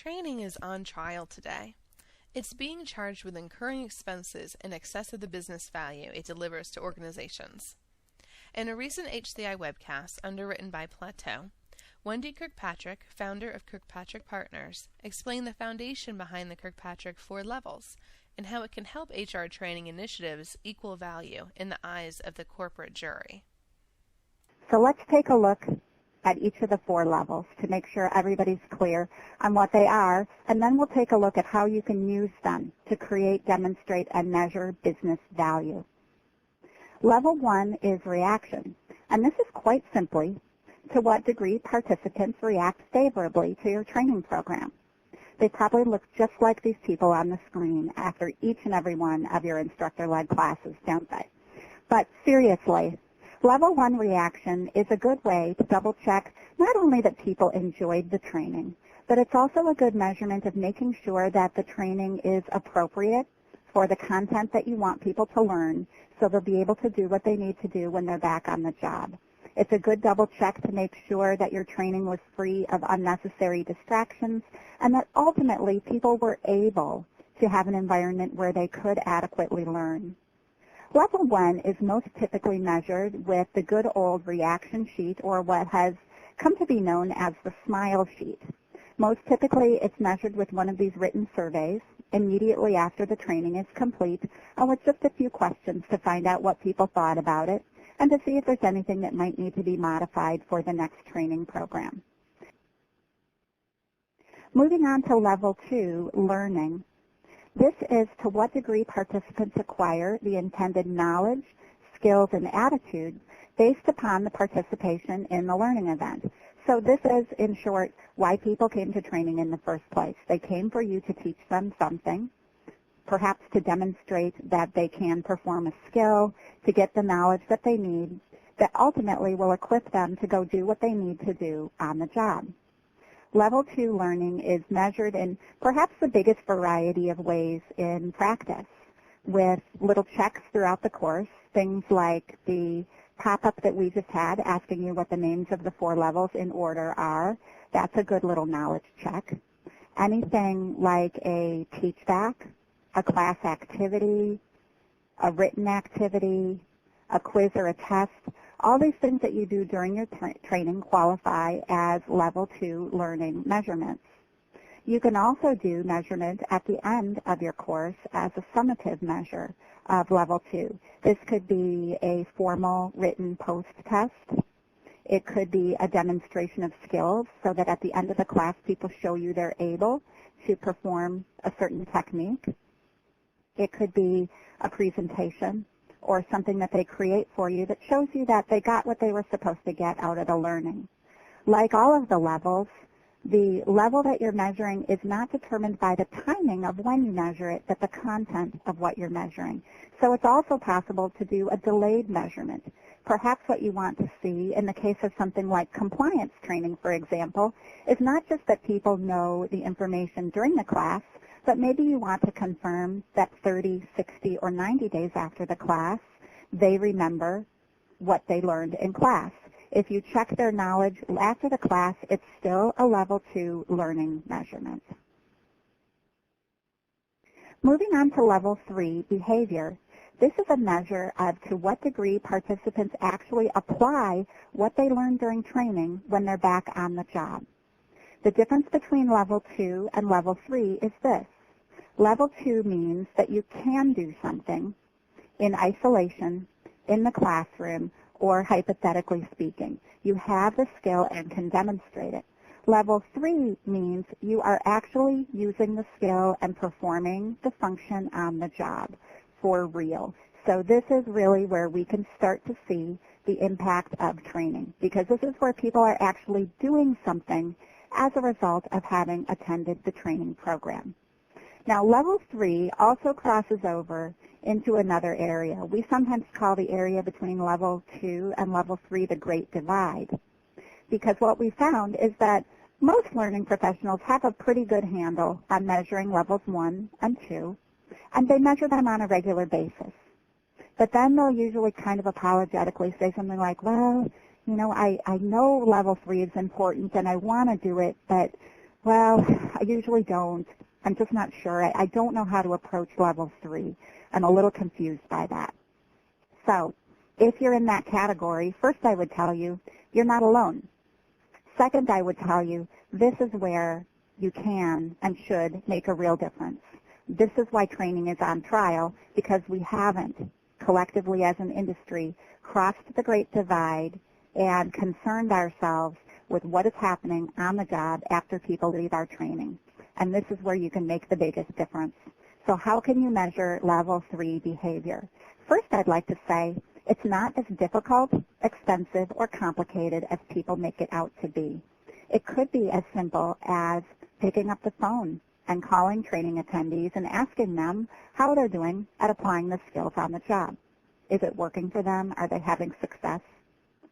training is on trial today. It's being charged with incurring expenses in excess of the business value it delivers to organizations. In a recent HCI webcast underwritten by Plateau, Wendy Kirkpatrick, founder of Kirkpatrick Partners, explained the foundation behind the Kirkpatrick 4 levels and how it can help HR training initiatives equal value in the eyes of the corporate jury. So let's take a look at each of the 4 levels to make sure everybody's clear on what they are, and then we'll take a look at how you can use them to create, demonstrate, and measure business value. Level 1 is reaction, and this is quite simply to what degree participants react favorably to your training program. They probably look just like these people on the screen after each and every one of your instructor-led classes, don't they? But seriously, Level 1 reaction is a good way to double-check not only that people enjoyed the training, but it's also a good measurement of making sure that the training is appropriate for the content that you want people to learn so they'll be able to do what they need to do when they're back on the job. It's a good double-check to make sure that your training was free of unnecessary distractions and that ultimately people were able to have an environment where they could adequately learn. Level 1 is most typically measured with the good old reaction sheet, or what has come to be known as the smile sheet. Most typically it's measured with one of these written surveys immediately after the training is complete, and with just a few questions to find out what people thought about it and to see if there's anything that might need to be modified for the next training program. Moving on to Level 2, learning. This is to what degree participants acquire the intended knowledge, skills, and attitudes based upon the participation in the learning event. So this is, in short, why people came to training in the first place. They came for you to teach them something, perhaps to demonstrate that they can perform a skill, to get the knowledge that they need, that ultimately will equip them to go do what they need to do on the job. Level 2 learning is measured in perhaps the biggest variety of ways in practice, with little checks throughout the course, things like the pop-up that we just had asking you what the names of the 4 levels in order are. That's a good little knowledge check. Anything like a teach back, a class activity, a written activity, a quiz or a test, all these things that you do during your training qualify as Level 2 learning measurements. You can also do measurement at the end of your course as a summative measure of Level 2. This could be a formal written post-test. It could be a demonstration of skills so that at the end of the class people show you they're able to perform a certain technique. It could be a presentation or something that they create for you that shows you that they got what they were supposed to get out of the learning. Like all of the levels, the level that you're measuring is not determined by the timing of when you measure it, but the content of what you're measuring. So it's also possible to do a delayed measurement. Perhaps what you want to see in the case of something like compliance training, for example, is not just that people know the information during the class, but maybe you want to confirm that 30, 60, or 90 days after the class, they remember what they learned in class. If you check their knowledge after the class, it's still a Level 2 learning measurement. Moving on to Level 3, behavior. This is a measure of to what degree participants actually apply what they learned during training when they're back on the job. The difference between Level 2 and Level 3 is this. Level 2 means that you can do something in isolation, in the classroom, or hypothetically speaking. You have the skill and can demonstrate it. Level 3 means you are actually using the skill and performing the function on the job for real. So this is really where we can start to see the impact of training, because this is where people are actually doing something as a result of having attended the training program. Now, Level 3 also crosses over into another area. We sometimes call the area between Level 2 and Level 3 the Great Divide, because what we found is that most learning professionals have a pretty good handle on measuring Levels 1 and 2, and they measure them on a regular basis. But then they'll usually kind of apologetically say something like, well, you know, I know Level 3 is important and I want to do it, but Well, I usually don't. I'm just not sure. I don't know how to approach level 3. I'm a little confused by that. So if you're in that category, first I would tell you you're not alone. Second, I would tell you this is where you can and should make a real difference. This is why training is on trial, because we haven't collectively as an industry crossed the great divide and concerned ourselves with what is happening on the job after people leave our training. And this is where you can make the biggest difference. So how can you measure level 3 behavior? First, I'd like to say it's not as difficult, expensive, or complicated as people make it out to be. It could be as simple as picking up the phone and calling training attendees and asking them how they're doing at applying the skills on the job. Is it working for them? Are they having success?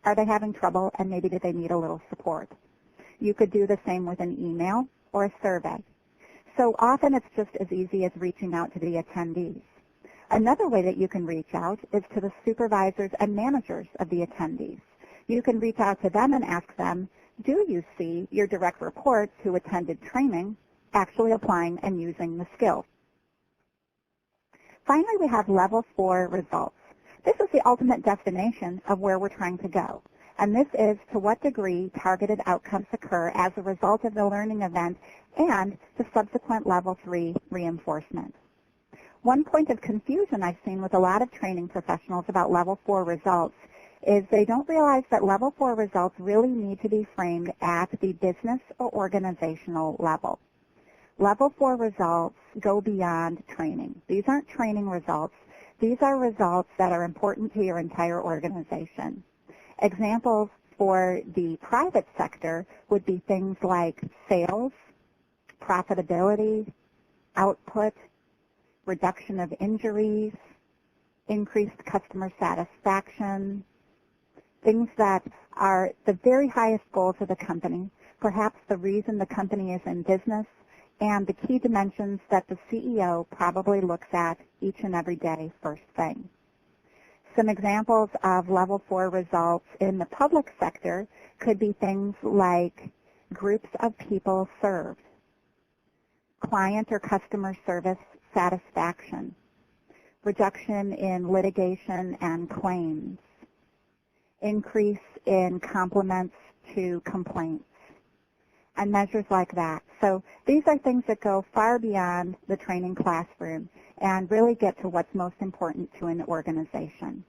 Are they having trouble, and maybe do they need a little support? You could do the same with an email or a survey. So often it's just as easy as reaching out to the attendees. Another way that you can reach out is to the supervisors and managers of the attendees. You can reach out to them and ask them, do you see your direct reports who attended training actually applying and using the skills? Finally, we have level 4 results. This is the ultimate destination of where we're trying to go. And this is to what degree targeted outcomes occur as a result of the learning event and the subsequent level 3 reinforcement. One point of confusion I've seen with a lot of training professionals about level 4 results is they don't realize that level 4 results really need to be framed at the business or organizational level. Level 4 results go beyond training. These aren't training results. These are results that are important to your entire organization. Examples for the private sector would be things like sales, profitability, output, reduction of injuries, increased customer satisfaction, things that are the very highest goals of the company, perhaps the reason the company is in business, and the key dimensions that the CEO probably looks at each and every day first thing. Some examples of level 4 results in the public sector could be things like groups of people served, client or customer service satisfaction, reduction in litigation and claims, increase in compliments to complaints, and measures like that. So these are things that go far beyond the training classroom and really get to what's most important to an organization.